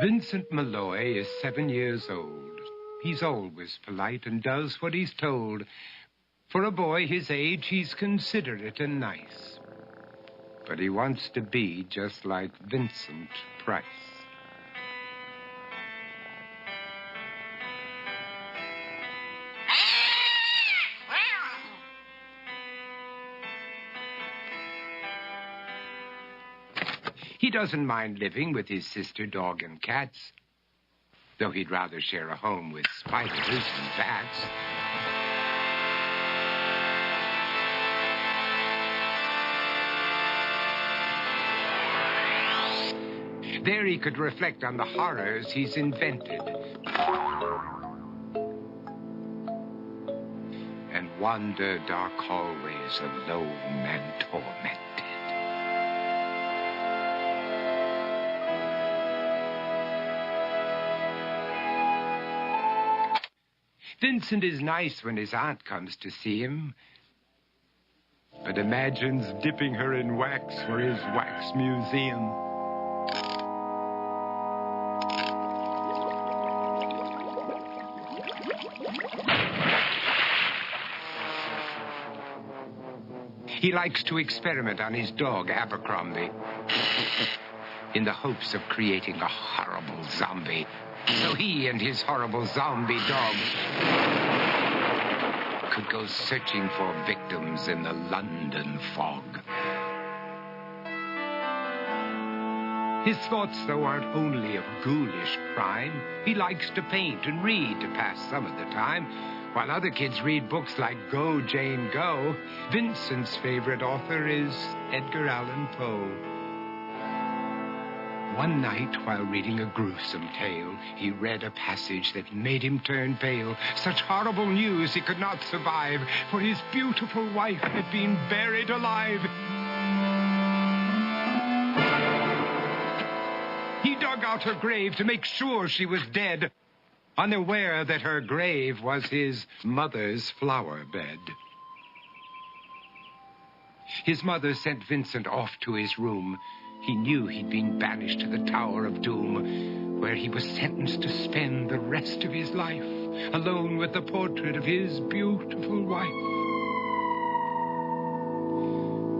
Vincent Malloy is 7 years old. He's always polite and does what he's told. For a boy his age, he's considerate and nice. But he wants to be just like Vincent Price. He doesn't mind living with his sister, dog, and cats, though he'd rather share a home with spiders and bats. There he could reflect on the horrors he's invented and wander dark hallways alone and tormented. Vincent is nice when his aunt comes to see him, but imagines dipping her in wax for his wax museum. He likes to experiment on his dog, Abercrombie, in the hopes of creating a horrible zombie, so he and his horrible zombie dogs could go searching for victims in the London fog. His thoughts, though, aren't only of ghoulish crime. He likes to paint and read to pass some of the time. While other kids read books like Go, Jane, Go, Vincent's favorite author is Edgar Allan Poe. One night, while reading a gruesome tale, he read a passage that made him turn pale. Such horrible news he could not survive, for his beautiful wife had been buried alive. He dug out her grave to make sure she was dead, unaware that her grave was his mother's flower bed. His mother sent Vincent off to his room. He knew he'd been banished to the Tower of Doom, where he was sentenced to spend the rest of his life alone with the portrait of his beautiful wife.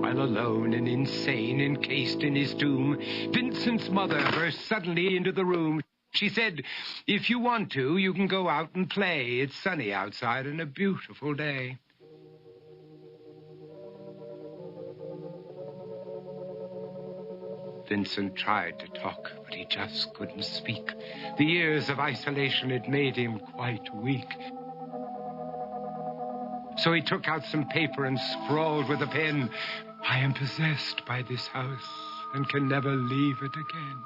While alone and insane, encased in his tomb, Vincent's mother burst suddenly into the room. She said, "If you want to, you can go out and play. It's sunny outside and a beautiful day." Vincent tried to talk, but he just couldn't speak. The years of isolation had made him quite weak. So he took out some paper and scrawled with a pen, "I am possessed by this house and can never leave it again."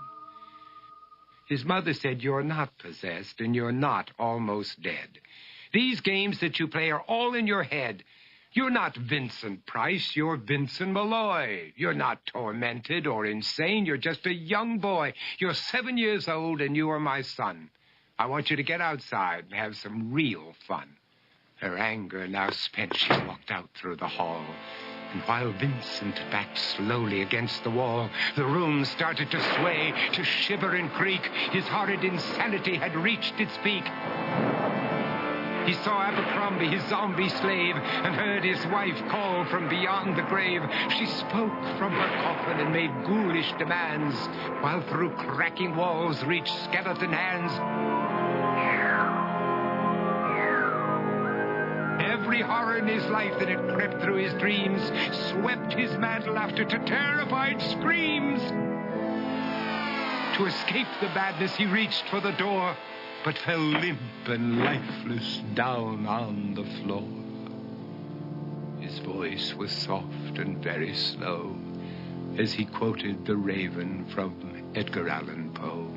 His mother said, "You're not possessed and you're not almost dead. These games that you play are all in your head. You're not Vincent Price, you're Vincent Malloy. You're not tormented or insane, you're just a young boy. You're 7 years old and you are my son. I want you to get outside and have some real fun." Her anger now spent, she walked out through the hall. And while Vincent backed slowly against the wall, the room started to sway, to shiver and creak. His horrid insanity had reached its peak. He saw Abercrombie, his zombie slave, and heard his wife call from beyond the grave. She spoke from her coffin and made ghoulish demands, while through cracking walls reached skeleton hands. Every horror in his life that had crept through his dreams swept his mad laughter to terrified screams. To escape the madness, he reached for the door, but fell limp and lifeless down on the floor. His voice was soft and very slow as he quoted The Raven from Edgar Allan Poe.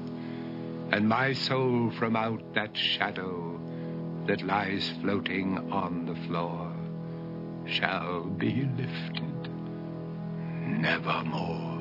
"And my soul from out that shadow that lies floating on the floor shall be lifted nevermore."